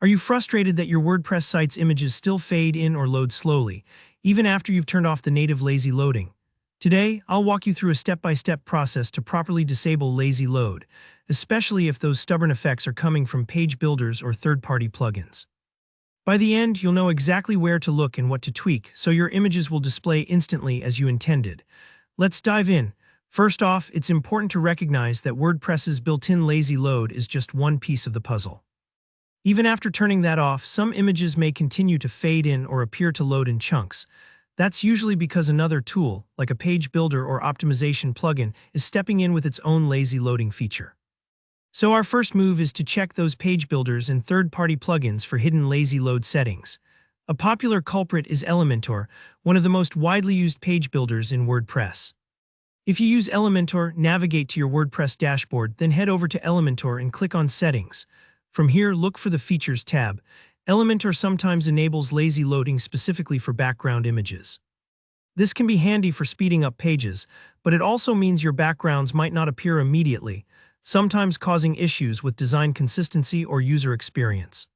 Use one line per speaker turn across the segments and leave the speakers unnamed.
Are you frustrated that your WordPress site's images still fade in or load slowly, even after you've turned off the native lazy loading? Today, I'll walk you through a step-by-step process to properly disable lazy load, especially if those stubborn effects are coming from page builders or third-party plugins. By the end, you'll know exactly where to look and what to tweak, so your images will display instantly as you intended. Let's dive in. First off, it's important to recognize that WordPress's built-in lazy load is just one piece of the puzzle. Even after turning that off, some images may continue to fade in or appear to load in chunks. That's usually because another tool, like a page builder or optimization plugin, is stepping in with its own lazy loading feature. So our first move is to check those page builders and third-party plugins for hidden lazy load settings. A popular culprit is Elementor, one of the most widely used page builders in WordPress. If you use Elementor, navigate to your WordPress dashboard, then head over to Elementor and click on Settings. From here, look for the Features tab. Elementor sometimes enables lazy loading specifically for background images. This can be handy for speeding up pages, but it also means your backgrounds might not appear immediately, sometimes causing issues with design consistency or user experience.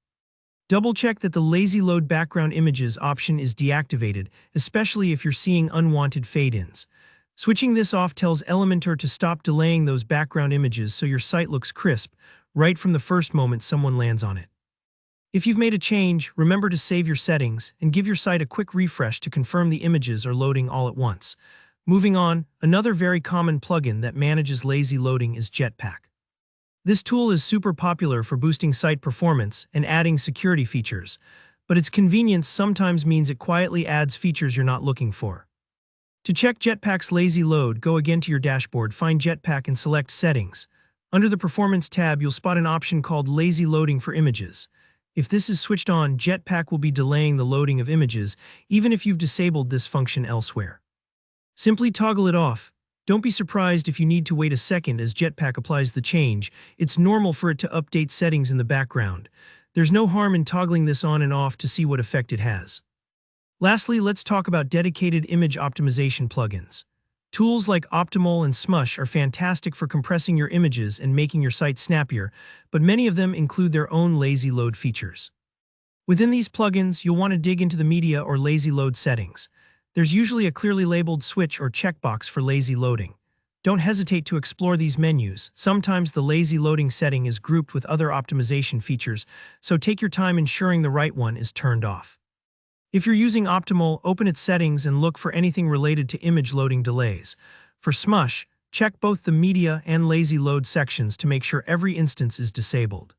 Double-check that the lazy load background images option is deactivated, especially if you're seeing unwanted fade-ins. Switching this off tells Elementor to stop delaying those background images so your site looks crisp right from the first moment someone lands on it. If you've made a change, remember to save your settings and give your site a quick refresh to confirm the images are loading all at once. Moving on, another very common plugin that manages lazy loading is Jetpack. This tool is super popular for boosting site performance and adding security features, but its convenience sometimes means it quietly adds features you're not looking for. To check Jetpack's lazy load, go again to your dashboard, find Jetpack and select Settings. Under the Performance tab, you'll spot an option called Lazy Loading for Images. If this is switched on, Jetpack will be delaying the loading of images, even if you've disabled this function elsewhere. Simply toggle it off. Don't be surprised if you need to wait a second as Jetpack applies the change. It's normal for it to update settings in the background. There's no harm in toggling this on and off to see what effect it has. Lastly, let's talk about dedicated image optimization plugins. Tools like Optimal and Smush are fantastic for compressing your images and making your site snappier, but many of them include their own lazy load features. Within these plugins, you'll want to dig into the media or lazy load settings. There's usually a clearly labeled switch or checkbox for lazy loading. Don't hesitate to explore these menus. Sometimes the lazy loading setting is grouped with other optimization features, so take your time ensuring the right one is turned off. If you're using Optimal, open its settings and look for anything related to image loading delays. For Smush, check both the media and lazy load sections to make sure every instance is disabled.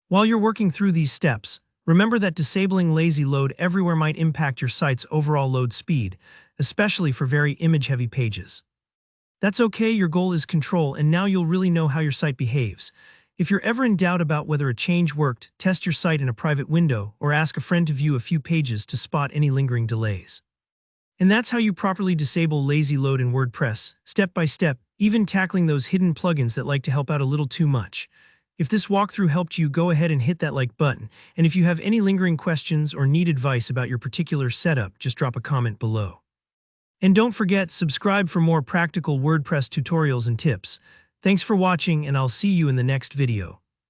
While you're working through these steps, remember that disabling lazy load everywhere might impact your site's overall load speed, especially for very image-heavy pages. That's okay, your goal is control, and now you'll really know how your site behaves. If you're ever in doubt about whether a change worked, test your site in a private window or ask a friend to view a few pages to spot any lingering delays. And that's how you properly disable lazy load in WordPress, step by step, even tackling those hidden plugins that like to help out a little too much. If this walkthrough helped you, go ahead and hit that like button, and if you have any lingering questions or need advice about your particular setup, just drop a comment below. And don't forget, subscribe for more practical WordPress tutorials and tips. Thanks for watching, and I'll see you in the next video.